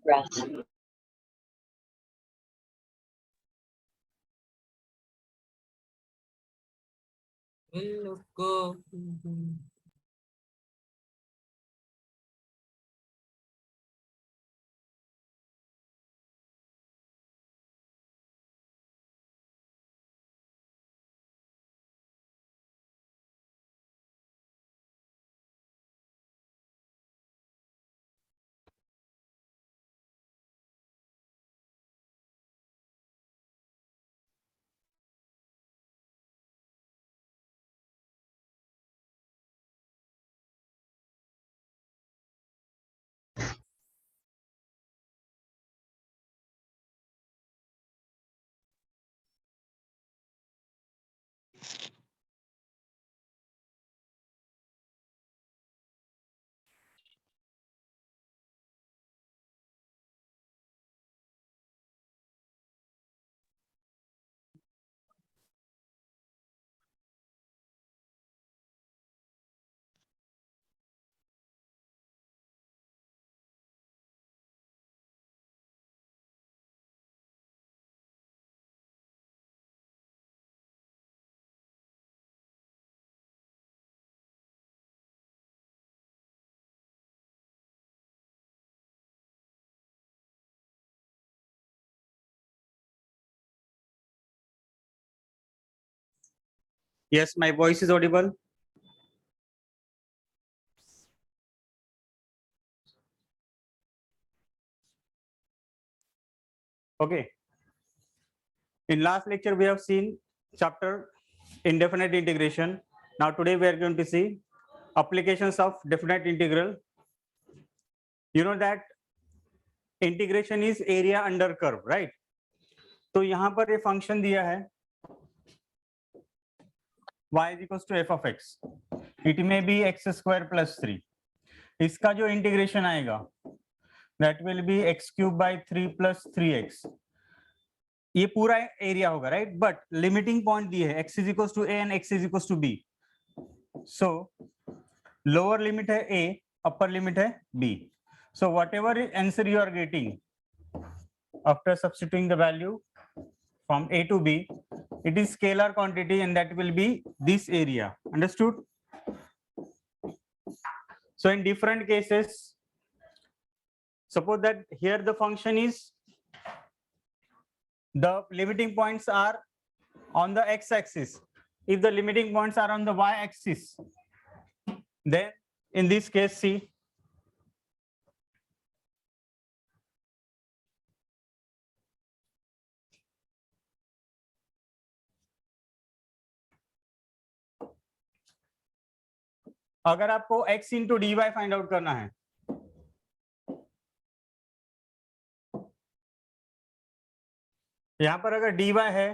Grass. Go. Yes, my voice is audible. Okay. In last lecture, we have seen chapter indefinite integration. Now today we are going to see applications of definite integral. You know that integration is area under curve, right? तो यहाँ पर ये function दिया है y is equals to f of x. It may be x square plus 3. इसका जो integration आएगा that will be x cube by 3 plus 3x. ये पूरा एरिया होगा, राइट? बट लिमिटिंग पॉइंट दिए है x is equals to a and x is equals to b. So lower limit है a, upper limit है b. So whatever answer you are getting after substituting the value from a to b, it is scalar quantity and that will be this area. Understood? So in different cases, suppose that here the function is, the limiting points are on the x-axis. If the limiting points are on the y-axis, then in this case, see, अगर आपको x into dy find out करना है, यहां पर अगर dy है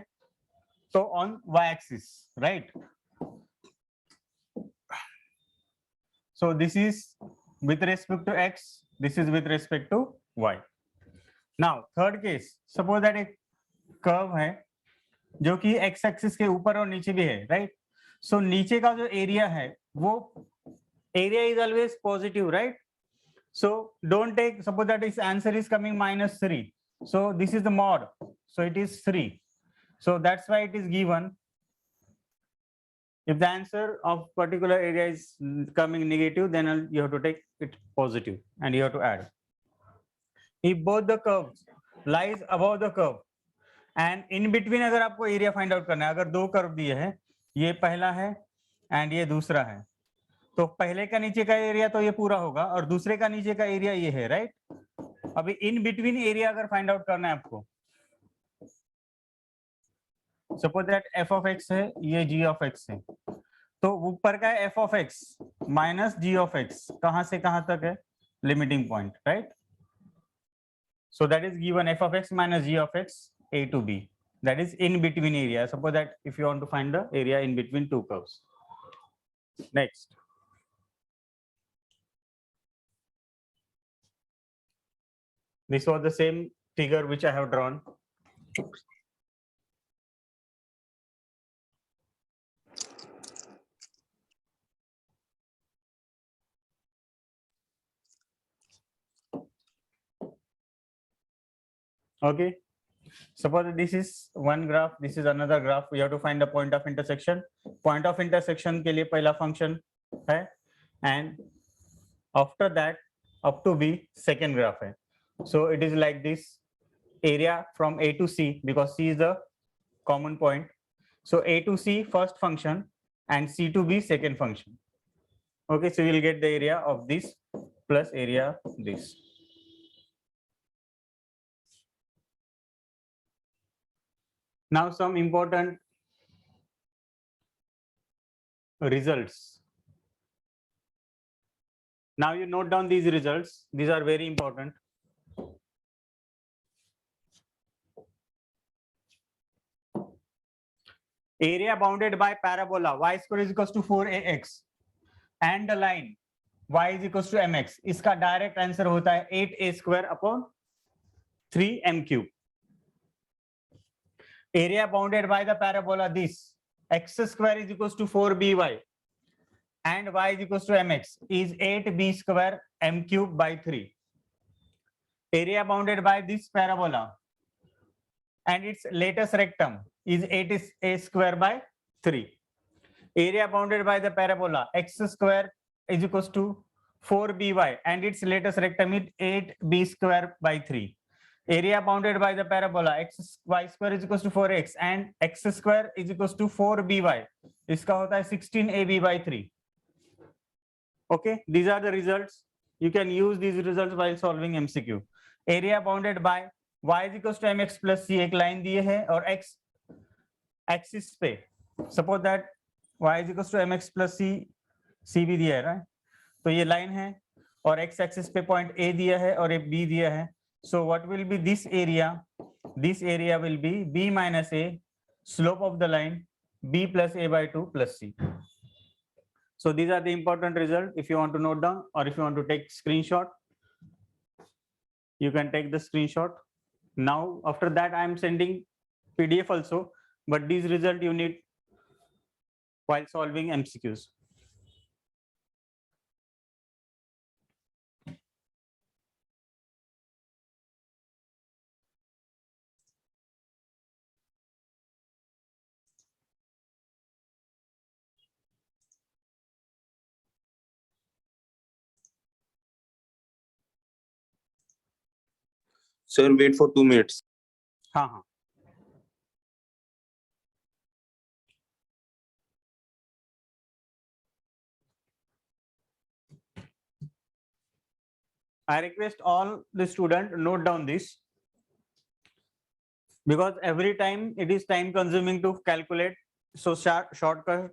तो on y-axis, right? So this is with respect to x, this is with respect to y. Now third case, suppose that एक कर्व है जो कि x एक्सिस के ऊपर और नीचे भी है, राइट? सो नीचे का जो एरिया है वो area is always positive, right? So don't take, suppose that इस answer is coming -3, so this is the mod, so it is 3, so that's why it is given. If the answer of particular area is coming negative, then you have to take it positive and you have to add. If both the curves lies above the curve and in between अगर आपको area find out करना है, अगर दो curve दिए हैं, ये पहला है एंड ये दूसरा है, तो पहले का नीचे का एरिया तो ये पूरा होगा और दूसरे का नीचे का एरिया ये है, राइट? अभी इन बिटवीन एरिया अगर फाइंड आउट करना है आपको, suppose that f of x है, ये g ऑफ x है, तो ऊपर का f of x minus g of x कहां से कहां तक है? Limiting point, right? So that is given f of x minus g of x a to b, that is in between area. Suppose that if you want to find the area in between two curves. Next, this was the same figure which I have drawn. Okay. Suppose this is one graph, this is another graph. We have to find the point of intersection. Point of intersection के लिए पहला function है, and after that up to B second graph है. So it is like this. Area from A to C, because C is the common point. So A to C first function and C to B second function. Okay, so you will get the area of this plus area of this. Now some important results. Now you note down these results. These are very important. Area bounded by parabola y square is equals to 4ax and the line y is equals to mx. इसका direct answer होता है 8a square upon 3m cube. Area bounded by the parabola this x square is equals to 4by and y is equals to mx is 8b square m cube by 3. Area bounded by this parabola and its latest rectum is 8a square by 3. Area bounded by the parabola x square is equals to 4by and its latest rectum is 8b square by 3. Area bounded by the parabola y square is equals to 4x and x square is equals to 4by. इसका होता है 16ab by 3. Okay, these are the results. You can use these results while solving MCQ. Area bounded by y is equals to mx plus c एक line दिए है और x axis पे suppose that y is equals to mx plus c भी दिया है ना, तो ये लाइन है और x एक्सिस पे पॉइंट a दिया है और एक b दिया है. So what will be this area? This area will be b minus a, slope of the line b plus a by 2 plus c. So these are the important results. If you want to note down or if you want to take screenshot, you can take the screenshot. Now after that I am sending PDF also, but these results you need while solving MCQs. Sir, wait for 2 minutes. हाँ हाँ. I request all the student note down this, because every time it is time consuming to calculate. So shortcut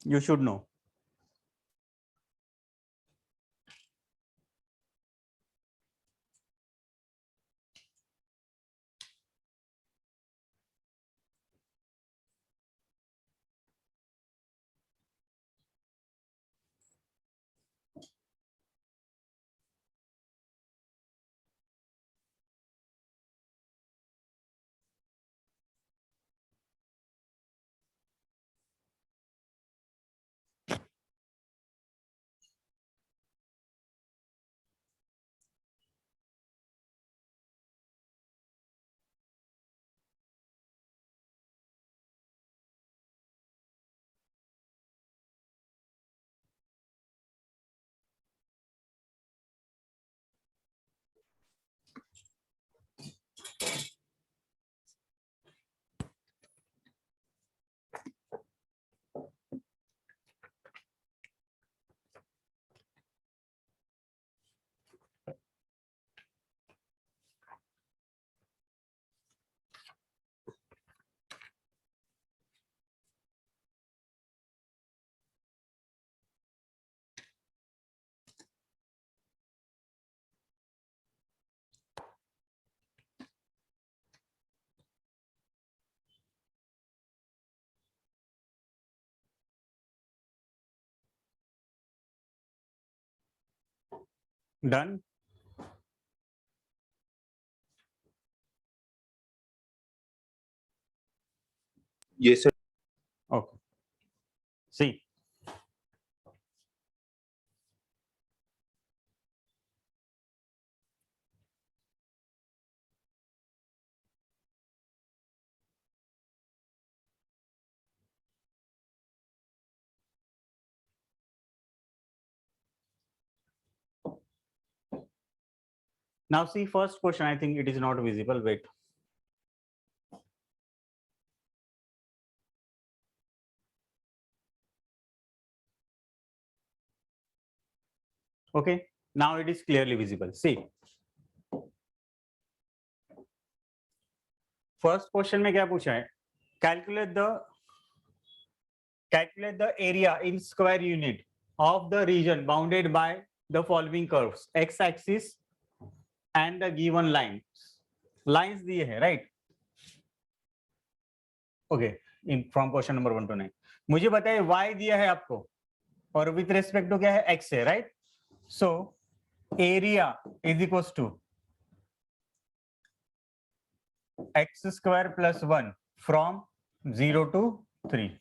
you should know. Done. Yes, sir. Okay. See. Now see first question. I think it is not visible. Wait. Okay. Now it is clearly visible. See. First question में क्या पूछा है? Calculate the area in square unit of the region bounded by the following curves, x-axis and the given lines दिए है, right? Okay, in from question number 1 to 9. मुझे बताइए y दिया है आपको और with respect to क्या है, x है, right? So area is equals to x square plus 1 from 0 to 3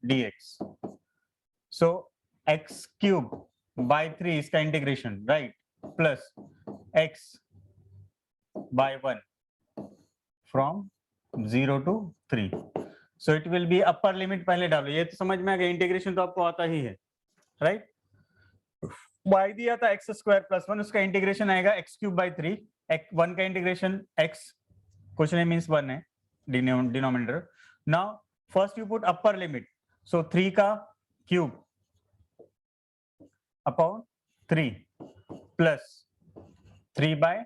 dx. So x cube by 3 इसका integration, right? Plus x by 1 from 0 to 3. So it will be upper limit पहले डालो, ये तो समझ में आ गया, इंटीग्रेशन तो आपको आता ही है, राइट? y दिया था x स्क्वायर प्लस 1, उसका इंटीग्रेशन आएगा x क्यूब बाई 3, x1 का इंटीग्रेशन x कुछ नहीं मींस 1 है denominator. Now first you put upper limit, so 3 का cube upon 3 plus 3 by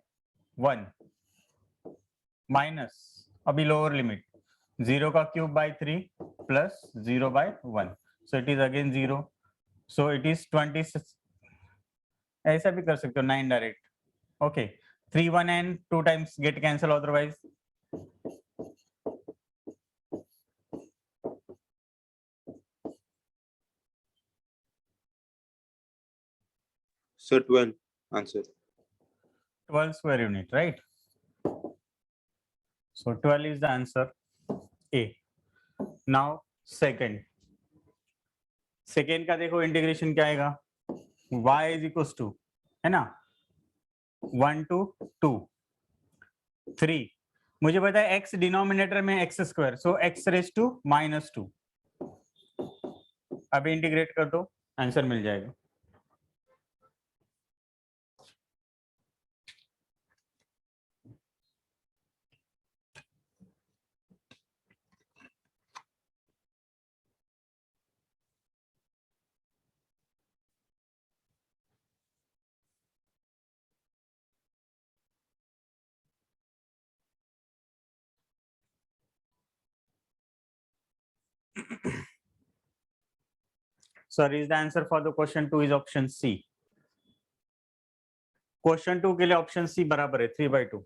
1 minus अभी लोअर लिमिट 0 का cube by 3 plus 0 by 1, so it is again 0, so it is 20. ऐसा भी कर सकते हो 9 direct. Okay, 3 1 and 2 times get cancel otherwise. So 12 answer. 12 square unit, right? So 12 is the answer A. Now second का देखो integration क्या आएगा, y is equals to, है ना, 1 to 2 3. मुझे पता है x डिनोमिनेटर में x square, so x raise to -2. अभी इंटीग्रेट कर दो, आंसर मिल जाएगा. Sir, is the answer for the question 2 is option C. Question 2 के लिए ऑप्शन सी बराबर है 3/2.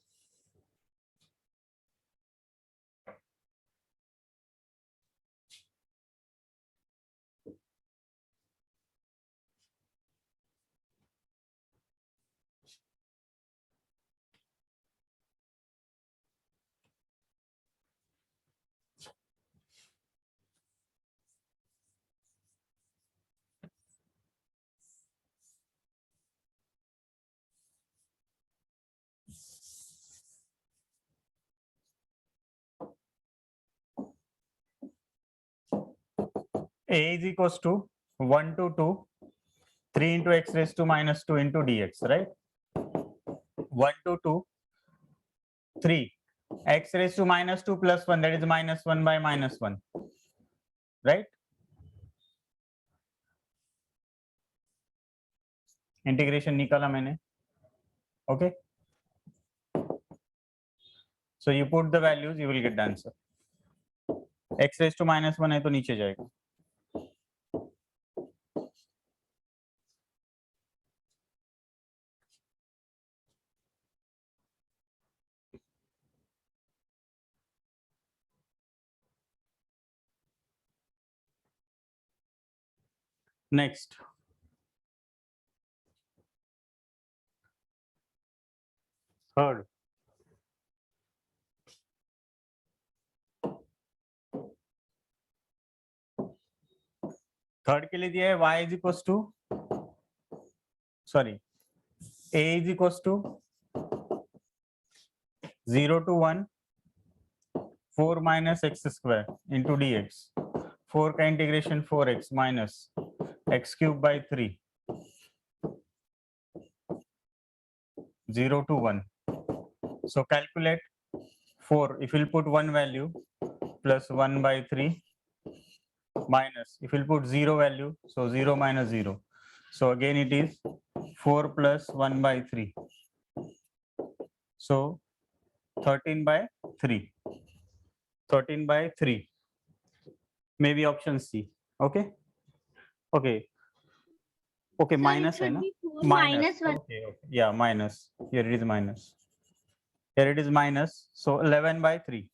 A is equals to 1 to 2 3 into x raised to -2 into dx, right? 1 to 2 3 x raised to -2 plus 1, that is -1 by -1, right? Integration निकाला मैंने. Okay, so you put the values, you will get the answer. x raised to -1 है तो नीचे जाएगा. Next, third. Third के लिए दिया है y is equals to, sorry, a is equals to 0 to 1 4 minus x square into dx. 4 का integration 4x minus x cube by 3 0 to 1. So calculate 4. If you'll put one value, plus 1 by 3 minus, if you'll put 0 value, so 0 minus 0. So again it is 4 plus 1 by 3. So 13 by 3. 13 by 3. Maybe option C. Okay. Okay. Okay. Sir, Minus it है should ना? be 4 Minus. minus 1. Okay. Okay. Yeah. Minus. Here it is minus. Here it is minus. So 11 by 3.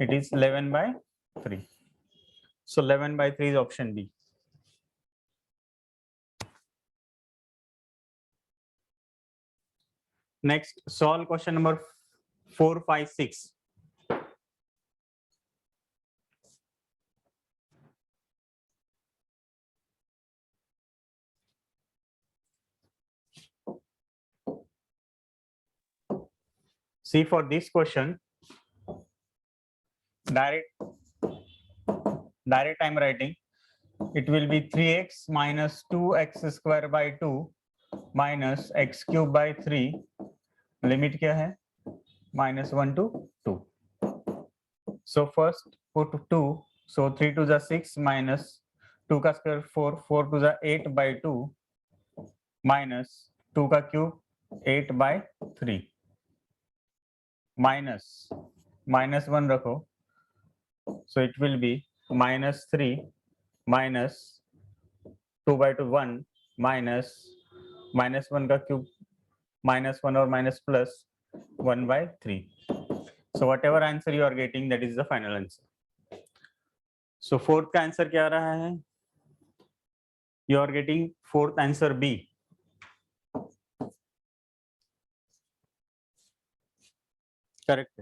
It is 11 by 3. So 11 by 3 is option B. Next, solve question number 4, 5, 6. See, for this question, direct I'm writing. It will be 3x minus 2x square by 2 minus x cube by 3. Limit क्या है? -1 to 2. So first put 2. So 3 to the 6 minus 2 का square 4. 4 to the 8 by 2 minus 2 का cube 8 by 3 minus -1 रखो. So it will be -3 minus 2 by 2 1 minus -1 का cube -1 or minus plus 1 by 3. So whatever answer you are getting, that is the final answer. So fourth का answer क्या आ रहा है? You are getting fourth answer B. Correct.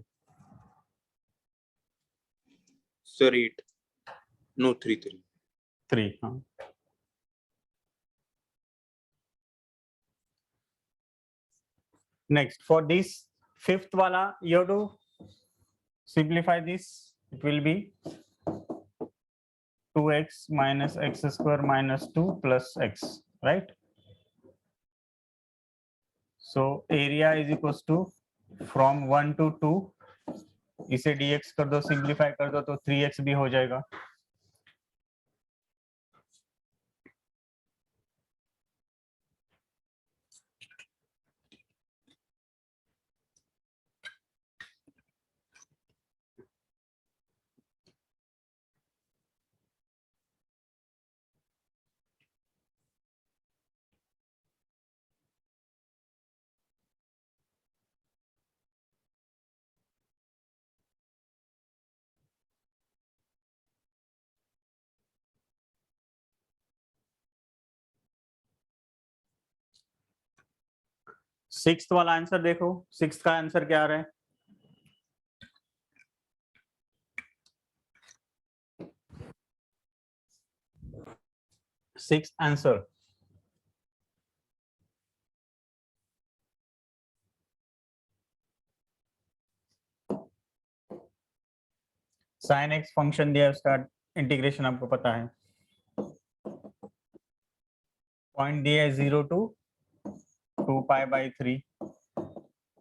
Sir, 8. No, 3, 3. 3. हाँ. Next, for this fifth wala, you have to simplify this. It will be 2x minus x square minus 2 plus x, right? So area is equals to from 1 to 2. इसे dx कर दो, simplify कर दो तो 3x भी हो जाएगा. Sixth वाला आंसर देखो. सिक्स्थ का आंसर क्या आ रहा है? Sixth answer. Sin x function दिया है, उसका इंटीग्रेशन आपको पता है. पॉइंट दिया है 0 to 2 pi by 3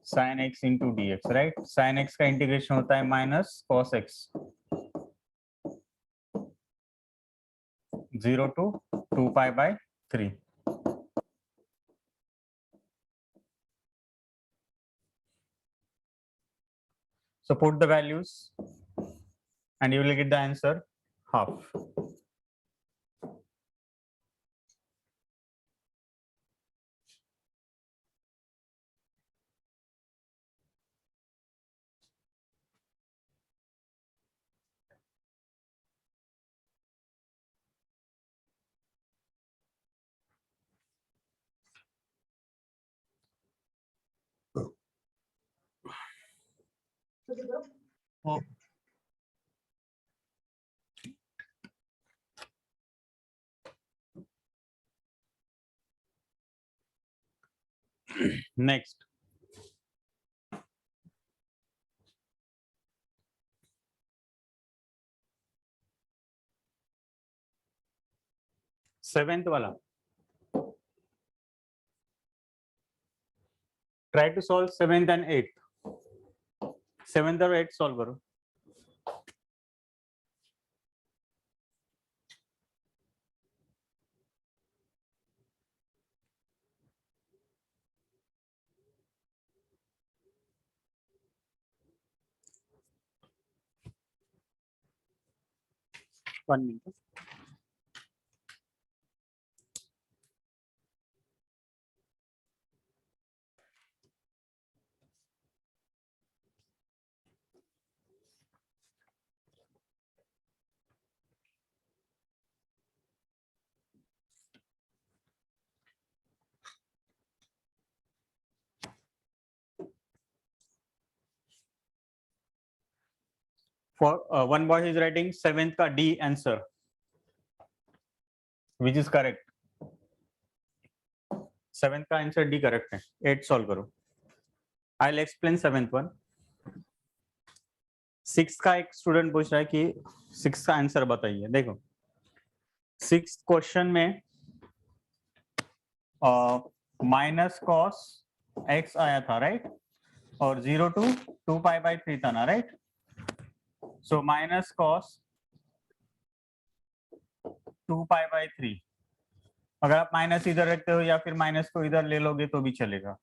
sin x into dx, right? sin x का इंटीग्रेशन होता है minus cos x. 0 to 2 pi by 3. So put the values and you will get the answer half. Next, seventh वाला. Try to solve 7th and 8th. 7th और 8th solve करो. One minute. For one boy is writing 7th का D answer, which is correct. 7th का answer D correct है. 8 solve करो. I'll explain 7th one. 6 का एक student पूछ रहा है कि 6 का आंसर बताइए. देखो 6th क्वेश्चन में माइनस कॉस x आया था, राइट? और 0 to 2 पाई बाई 3 था ना, right? So minus cos 2 pi by 3. अगर आप माइनस इधर रखते हो या फिर माइनस को इधर ले लोगे तो भी चलेगा.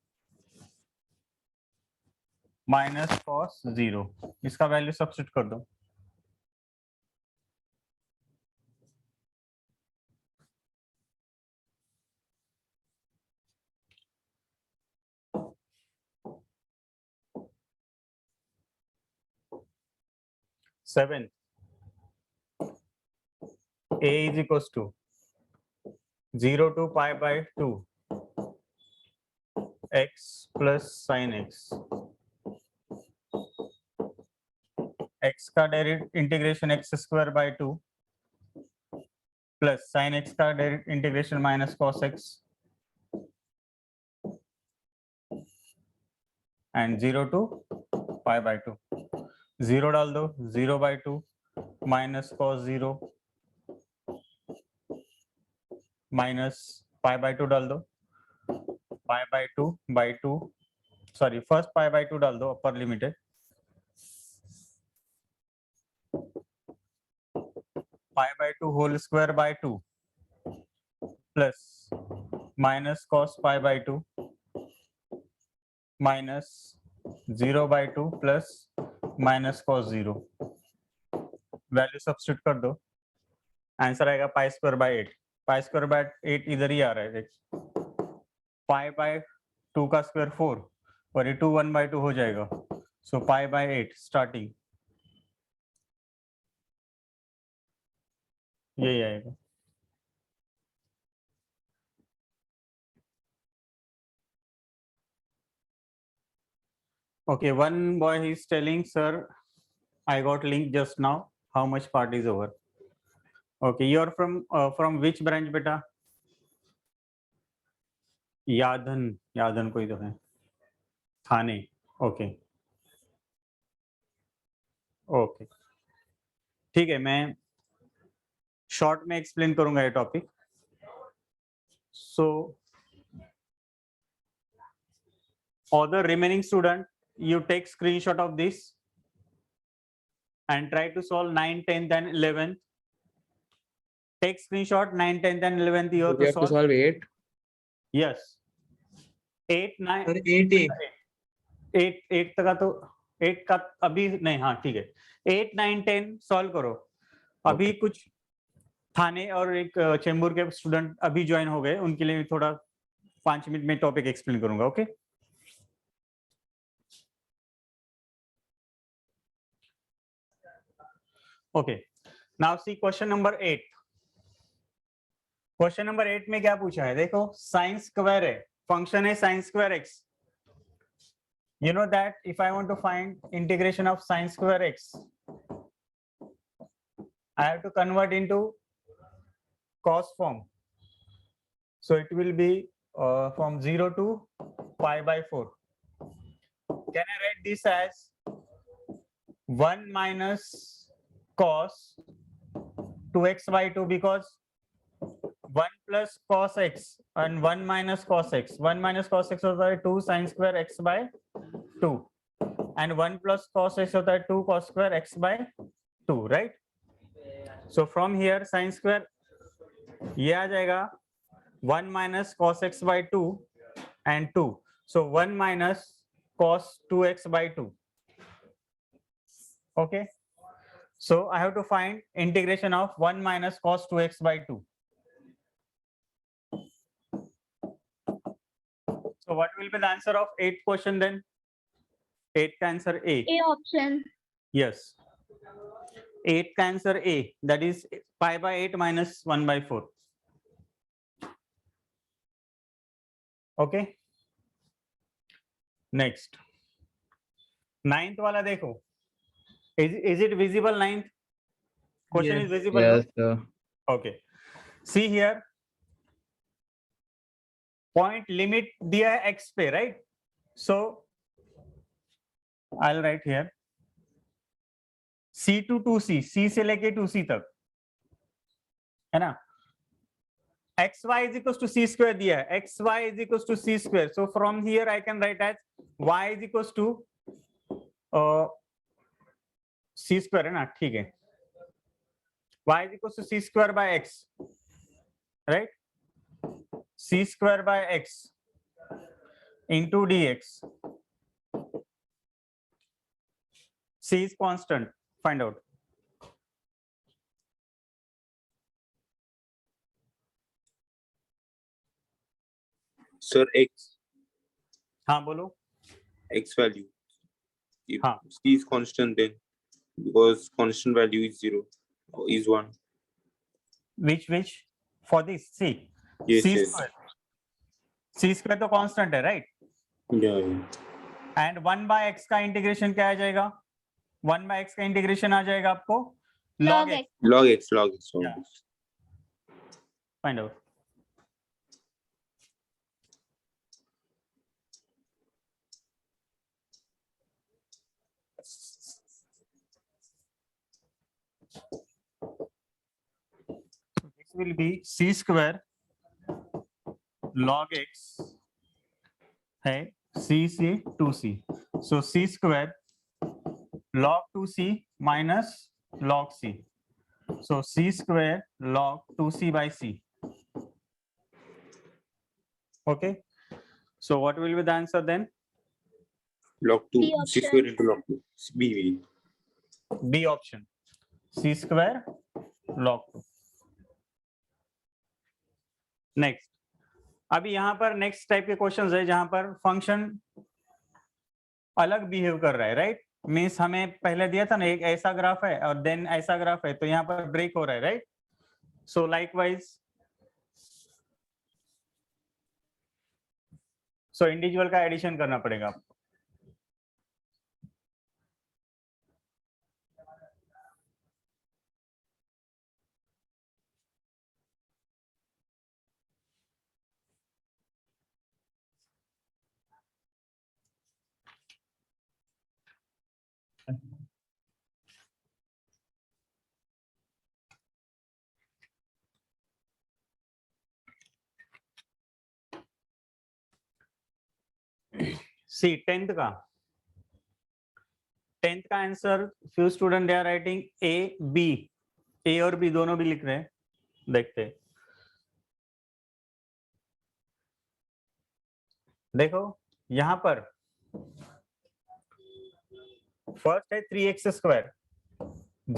माइनस कॉस 0, इसका वैल्यू सब्स्टिट्यूट कर दो. Seven a is equals to 0 to pi by 2 x plus sin x. x का direct integration x square by 2 plus sin x का direct integration minus cos x and 0 to pi by 2. 0 डाल दो, 0 by 2 minus cos 0 minus pi by 2 डाल दो, pi by 2 by 2, sorry first pi by 2 डाल दो, upper limit है. pi by 2 whole square by 2 plus minus cos pi by 2 minus 0 by 2 plus minus cos 0. Value substitute कर दो, answer आएगा pi square by 8. Pi square by 8 इधर ही आ रहा है. Pi by 2 का स्क्वायर 4 और ये 2 1 बाय 2 हो जाएगा. सो पाई बाय 8 स्टार्टिंग यही आएगा. Okay, one boy is telling, sir, I got link just now. How much part is over? Okay, you are from which branch, beta? यादन कोई तो है. थाने. Okay. Okay. ठीक है, मैं शॉर्ट में एक्सप्लेन करूंगा ये topic. So, other remaining student, you take screenshot of this and try to solve 9, 10th and 11th. Take screenshot 9, 10th and 11th. You We have to solve 8. Yes. 8, 9. Sir, 8 8 तक का तो 8 का अभी नहीं. हाँ ठीक है. 8, 9, 10 सॉल्व करो. अभी कुछ थाने और एक चेंबूर के स्टूडेंट अभी ज्वाइन हो गए, उनके लिए थोड़ा 5 मिनट में टॉपिक एक्सप्लेन करूंगा. Okay. Okay, now see question number 8. Question number 8 में क्या पूछा है? देखो साइन स्क्वायर है, फंक्शन है sine square x. You know that if I want to find integration of sin square x, I have to convert into cos form. So it will be from 0 to pi by 4. Can I write this as 1 minus cos 2x by 2, because 1 plus cos x and 1 minus cos x. 1 minus cos x होता है 2 sin square x by 2 and 1 plus cos x होता है 2 cos square x by 2, right? So from here sin square ये आ जाएगा 1 minus cos x by 2 and 2. So 1 minus cos 2x by 2. Okay. So I have to find integration of 1 minus cos 2x by 2. So what will be the answer of 8th question then? 8th answer A. A option. Yes. 8th answer A. That is pi by 8 minus 1 by 4. Okay. Next. 9th वाला देखो. Is it visible 9th? Question is visible. Yes, No? Okay. See here. Point limit दिया है x पे, right? So I'll write here. C to 2C, C से लेके 2C तक, है ना? xy is equals to c square दिया है. xy is equals to c square. So from here I can write as y is equals to c square, है ना? ठीक है. y is equals to c square by x, right? C square by x into dx. C is constant. Find out. Sir, x हाँ बोलो. x value. If हाँ. c is constant, then because constant value is 0 is 1. Which for this C. Yes, C yes. square. C square तो constant है, right? Yeah, yeah. And 1 by x का integration क्या आ जाएगा? 1 by x का integration आ जाएगा आपको log x. Log x. Yeah. Find out. This will be c square log x है c से 2c. So c square log 2c minus log c. So c square log 2c by c. Okay. So what will be the answer then? Log 2. B C option. square into log 2. B. B option. C square log 2. Next. अभी यहाँ पर next type के questions है जहां पर function अलग behave कर रहा है, राइट? मीन्स हमें पहले दिया था ना एक ऐसा ग्राफ है और देन ऐसा ग्राफ है, तो यहाँ पर ब्रेक हो रहा है, right? So likewise so individual का एडिशन करना पड़ेगा आपको. सी 10th का answer few student they are writing A B. A और बी दोनों भी लिख रहे हैं, देखते हैं. देखो यहां पर फर्स्ट है 3x स्क्वायर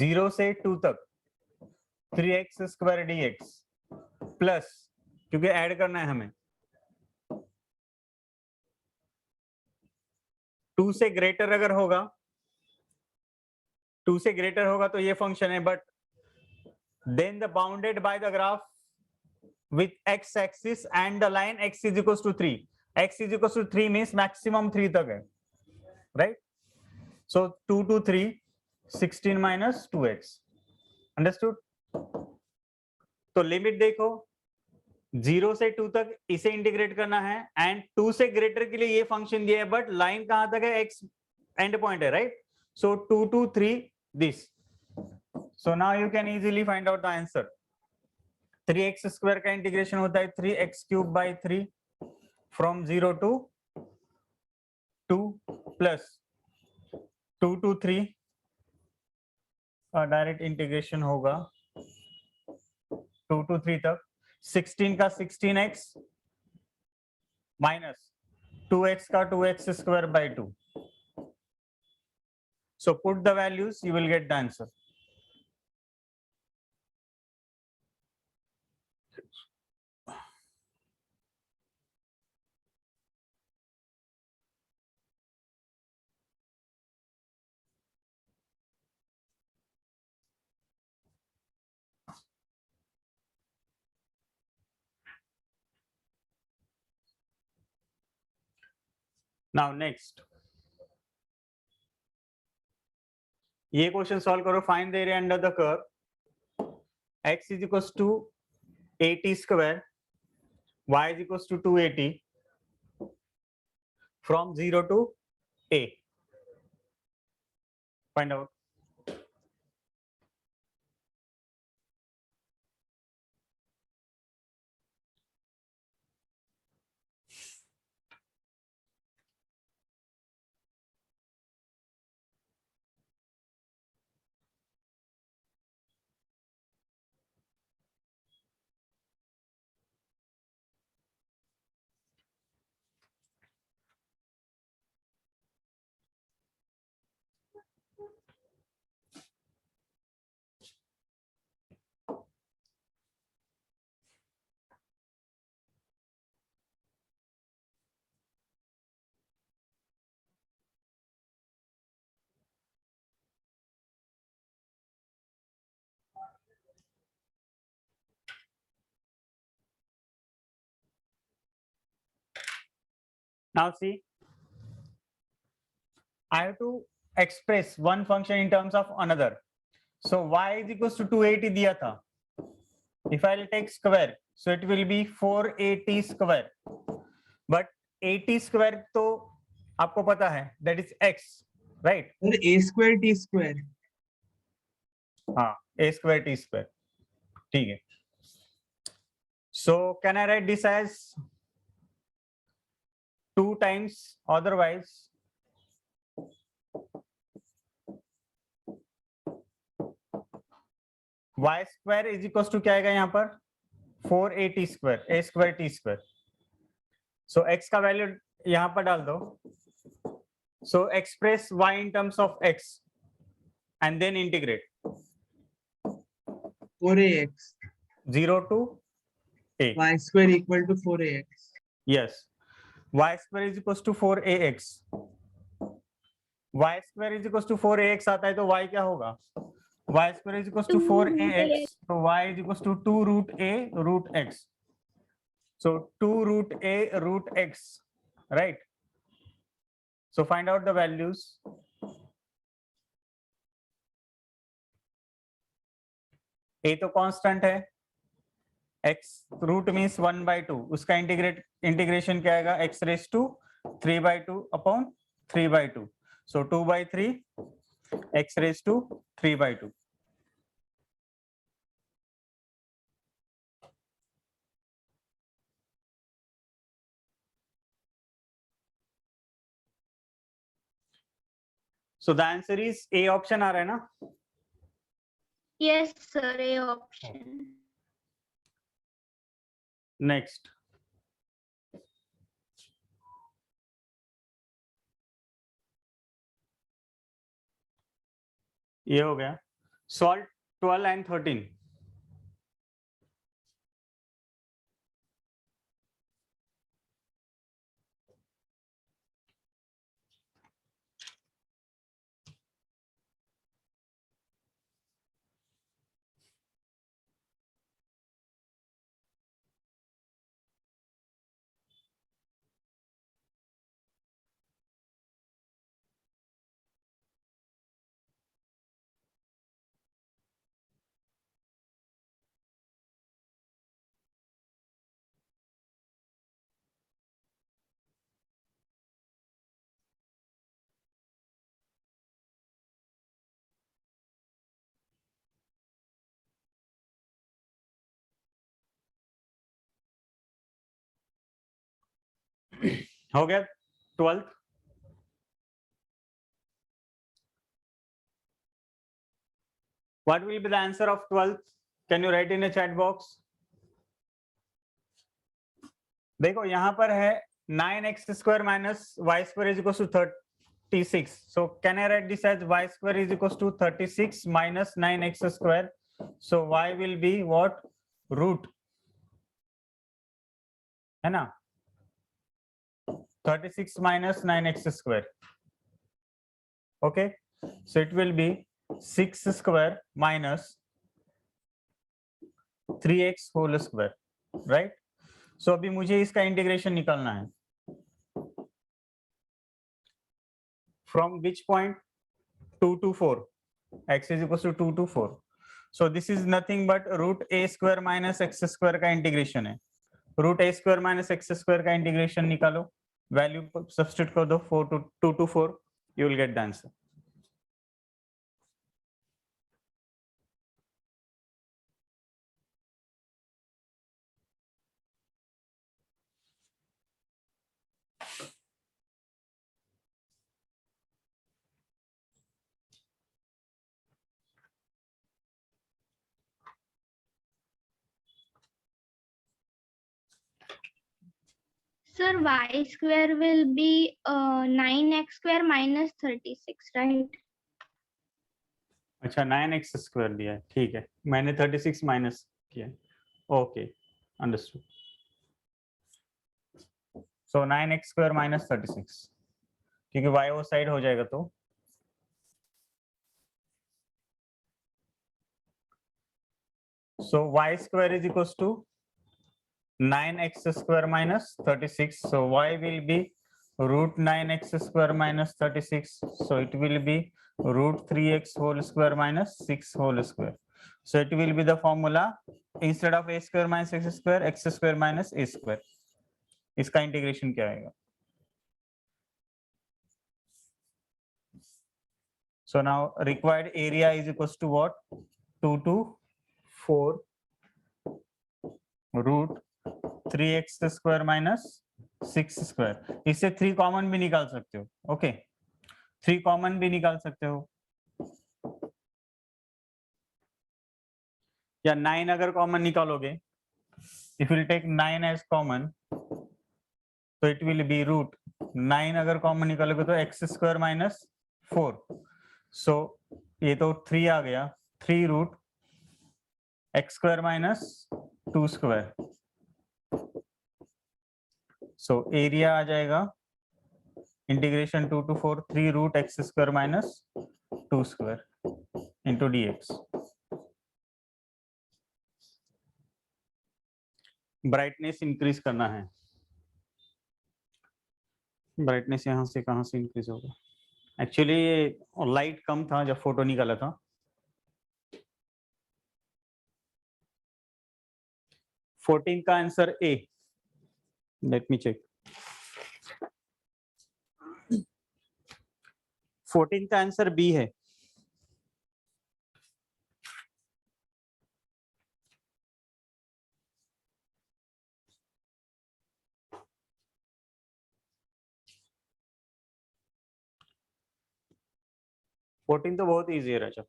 0 से 2 तक 3x स्क्वायर dx प्लस, क्योंकि ऐड करना है हमें, 2 से ग्रेटर अगर होगा 2 से ग्रेटर होगा तो ये फंक्शन है, but then the bounded by the graph with x axis and the line x is equals to 3. X is equals to 3 means maximum 3 तक है, right? So 2 to 3 16 minus 2x. Understood? तो limit देखो 0 से 2 तक इसे integrate करना है and 2 से ग्रेटर के लिए ये फंक्शन दिया है, बट लाइन कहां तक है? x एंड पॉइंट है, right? So 2 to 3 this. So now you can easily find out the answer. 3x square का इंटीग्रेशन होता है 3x cube by 3 from 0 to 2 plus 2 to 3 का डायरेक्ट इंटीग्रेशन होगा 2 to 3 तक 16 का 16x माइनस 2x का 2x square by 2. So put the values, you will get the answer. Now next. ये question solve करो. Find the area under the curve. x is equals to 80 square, y is equals to 280 from 0 to a. Find out. Now see, I have to express one function in terms of another. So y is equals to 280 दिया था. If I'll take square, so it will be 480 square. But 80 square तो आपको पता है, that is x, right? और a square t square. हाँ, a square t square. ठीक है. So can I write this as 2 times, otherwise y square is equals to क्या आएगा यहाँ पर 480 square a square t square. So x का value यहाँ पर डाल दो. So express y in terms of x and then integrate 4ax. 0 to a. Y square equal to 4ax. Yes. Y square is equals to 4ax. Y square is equals to 4ax आता है तो y क्या होगा? Y square is equals to 4ax. So y is equals to 2 root a root x. So 2 root a root x, right? So find out the values. A तो constant है. x root means 1/2. उसका integration क्या आएगा? x raised to 3/2 upon 3/2. So 2/3 x raised to 3/2. So the answer is A option आ रहा है ना? Yes, sir. A option. Next. ये हो गया. Solve 12 and 13. हो गया 12th? What will be the answer of 12th? Can you write in a chat box? देखो यहाँ पर है 9x square minus y square is equals to 36. So can I write this as y square is equals to 36 minus 9x square? So y will be what? Root. है ना? 36 minus 9x square. Okay. So it will be 6 square minus 3x whole square. Right? So अभी मुझे इसका integration निकालना है. From which point? 2 to 4. X is equals to 2 to 4. So this is nothing but root a square minus x square का integration है. Root a square minus x square का integration निकालो. Value substitute कर दो 4 to 2 to 4. You will get the answer. Sir, y square will be 9x square minus 36, right? अच्छा 9x square दिया है. ठीक है. मैंने 36 माइनस किया है. Okay understood. So 9x square minus 36 क्योंकि y वो साइड हो जाएगा तो so y square is equals to 9x square minus 36. So y will be root 9x square minus 36. So it will be root 3x whole square minus 6 whole square. So it will be the formula instead of a square minus x square minus a square. इसका integration क्या आएगा? So now required area is equals to what? 2 to 4 root 3x square minus 6 square. इससे 3 common भी निकाल सकते हो. Okay 3 common भी निकाल सकते हो या 9 अगर कॉमन निकालोगे if will take 9 as common तो इट विल बी रूट 9 अगर कॉमन निकालोगे तो x स्क्वायर माइनस 4. सो ये तो 3 आ गया 3 root x square minus 2 square. So area आ जाएगा integration 2 to 4 3 root x square minus 2 square into dx. Brightness increase करना है. ब्राइटनेस यहाँ से कहाँ से इंक्रीज होगा? एक्चुअली ये लाइट कम था जब फोटो निकाला था. 14 का answer A. Let me check. 14 का आंसर बी है. फोर्टीन तो बहुत इजी है राजा.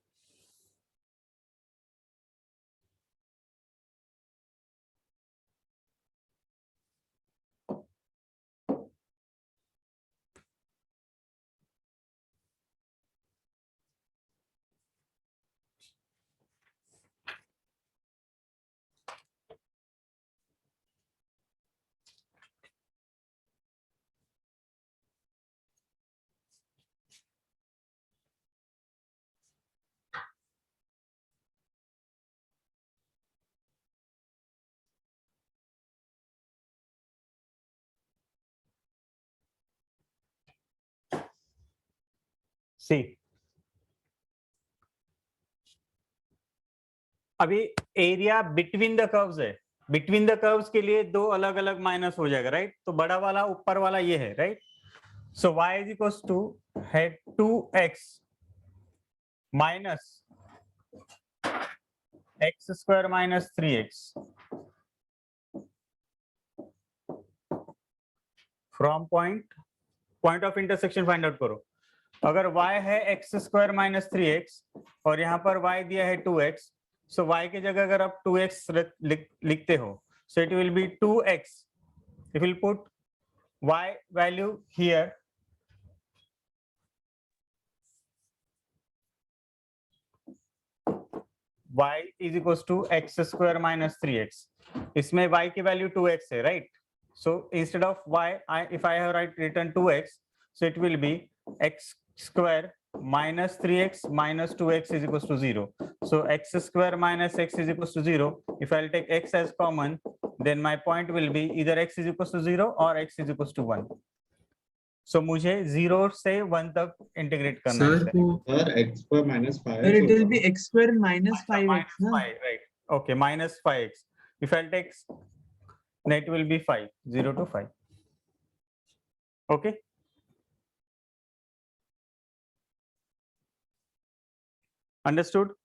सी अभी एरिया बिटवीन द कर्व्स है. बिटवीन द कर्व्स के लिए दो अलग अलग माइनस हो जाएगा राइट. तो बड़ा वाला ऊपर वाला ये है right. So y is equals to है 2x minus x square minus 3x from point of intersection find out करो। अगर y है एक्स स्क्वायर माइनस 3x और यहाँ पर y दिया है 2x, सो y की जगह अगर आप 2x लिखते हो, so it will B 2x। If will put y value here, y is equals to x square minus 3x। इसमें y की वैल्यू 2x है, right? So instead of y, if I have written 2x, so it will be x square minus 3x minus 2x is equals to 0. So x square minus x is equals to 0. If I'll take x as common, then my point will be either x is equals to 0 or x is equals to 1. So मुझे 0 से 1 तक integrate करना है। Sir x पर -5 Sir, it will be x square minus 5x, minus na? 5, right? Okay, minus 5x. If I'll take, then it will be 5, 0 to 5. Okay. Understood?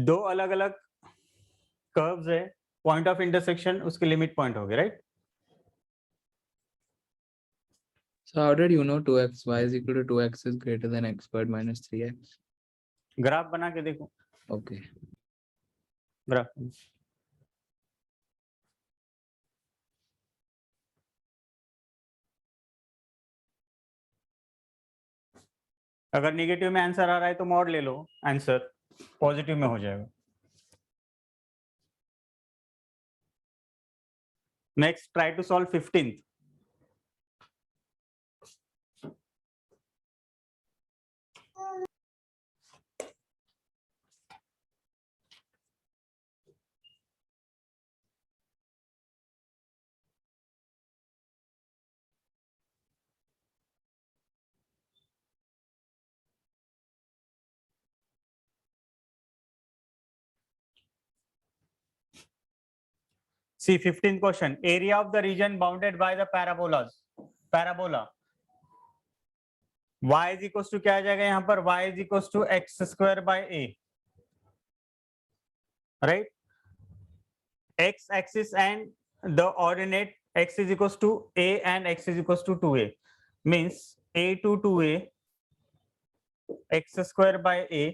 दो अलग अलग curves है, पॉइंट ऑफ इंटरसेक्शन उसके limit point हो गए, right? So how did you know 2xy is equal to 2x is greater than x squared minus 3x? Graph बना के देखो, Okay. ग्राफ। अगर नेगेटिव में आंसर आ रहा है तो मॉड ले लो, आंसर पॉजिटिव में हो जाएगा। Next, try to solve 15th। See 15th question. Area of the region bounded by the parabolas. Parabola. Y is equals to क्या आ जाएगा यहाँ पर? Y is equals to x square by a. Right? X axis and the ordinate x is equals to a and x is equals to 2a. Means a to 2a x square by a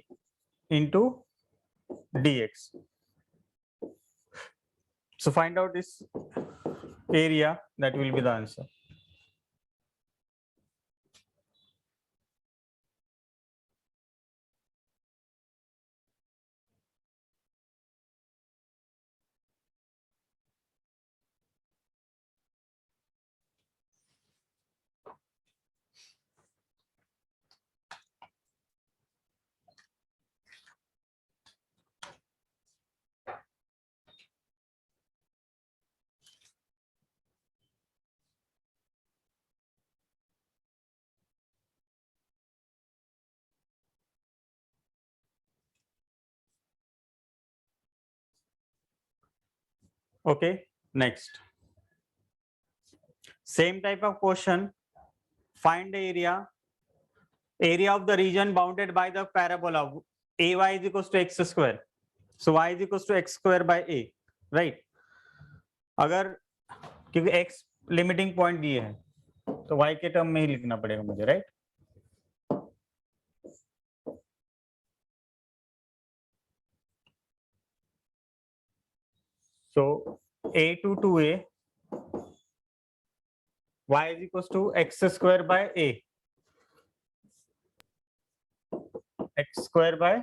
into dx. So find out this area, that will be the answer. Okay, next. Same type of question. Find the area of the region bounded by the parabola. AY is equals to x square. So y is equals to x square by a, right? अगर क्योंकि x limiting point दिए है तो y के term में ही लिखना पड़ेगा मुझे, right? So a to 2a, y is equals to x square by a, x square by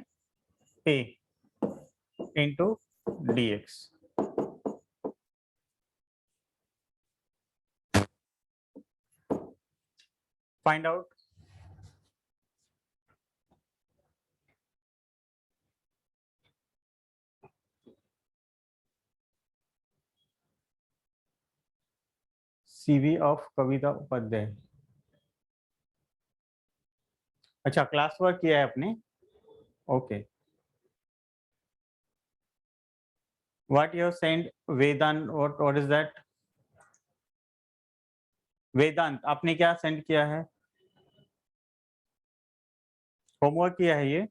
a into dx. Find out. CV of कविता उपाध्याय। अच्छा, क्लास वर्क किया है आपने? Okay. What you have sent Vedant, what is that? वेदांत, आपने क्या send किया है? Homework किया है ये?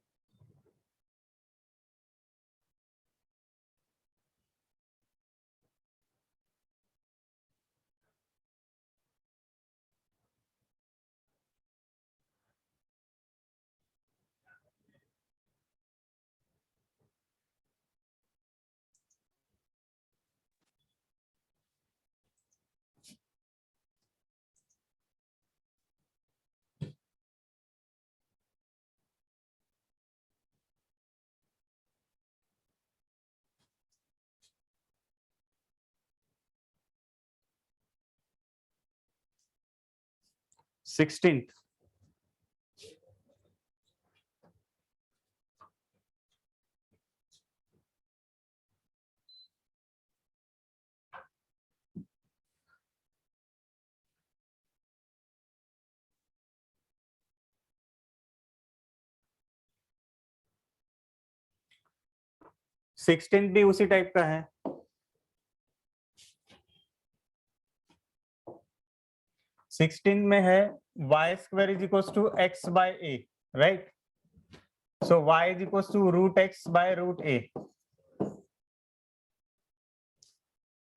16th. सिक्सटीन भी उसी टाइप का है. 16 में है y square is equals to x by a, right? So y is equals to root x by root a.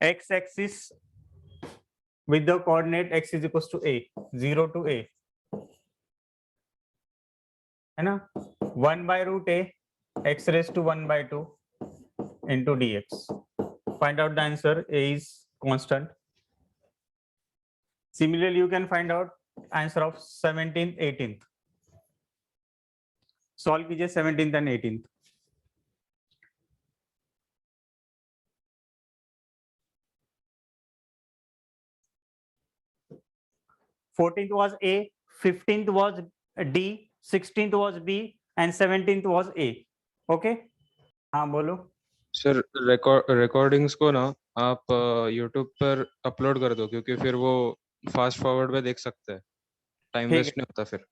X axis with the coordinate x is equals to a, 0 to a, है ना? 1 by root a, x raised to 1 by 2 into dx. Find out the answer. A is constant. Similarly, you can find out answer of 17th, 18th. Solve कीजिए 17th and 18th. Fourteenth was A, 15th was D, 16th was B, and 17th was A. Okay? हाँ बोलो. Sir recordings को ना आप YouTube पर upload कर दो, क्योंकि फिर वो फास्ट फॉरवर्ड में देख सकते हैं, टाइम ठीक है. वेस्ट नहीं होता फिर.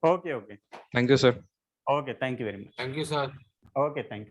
Okay, okay. Thank you sir. Okay, thank you very much. Thank you, sir. Okay, thank you.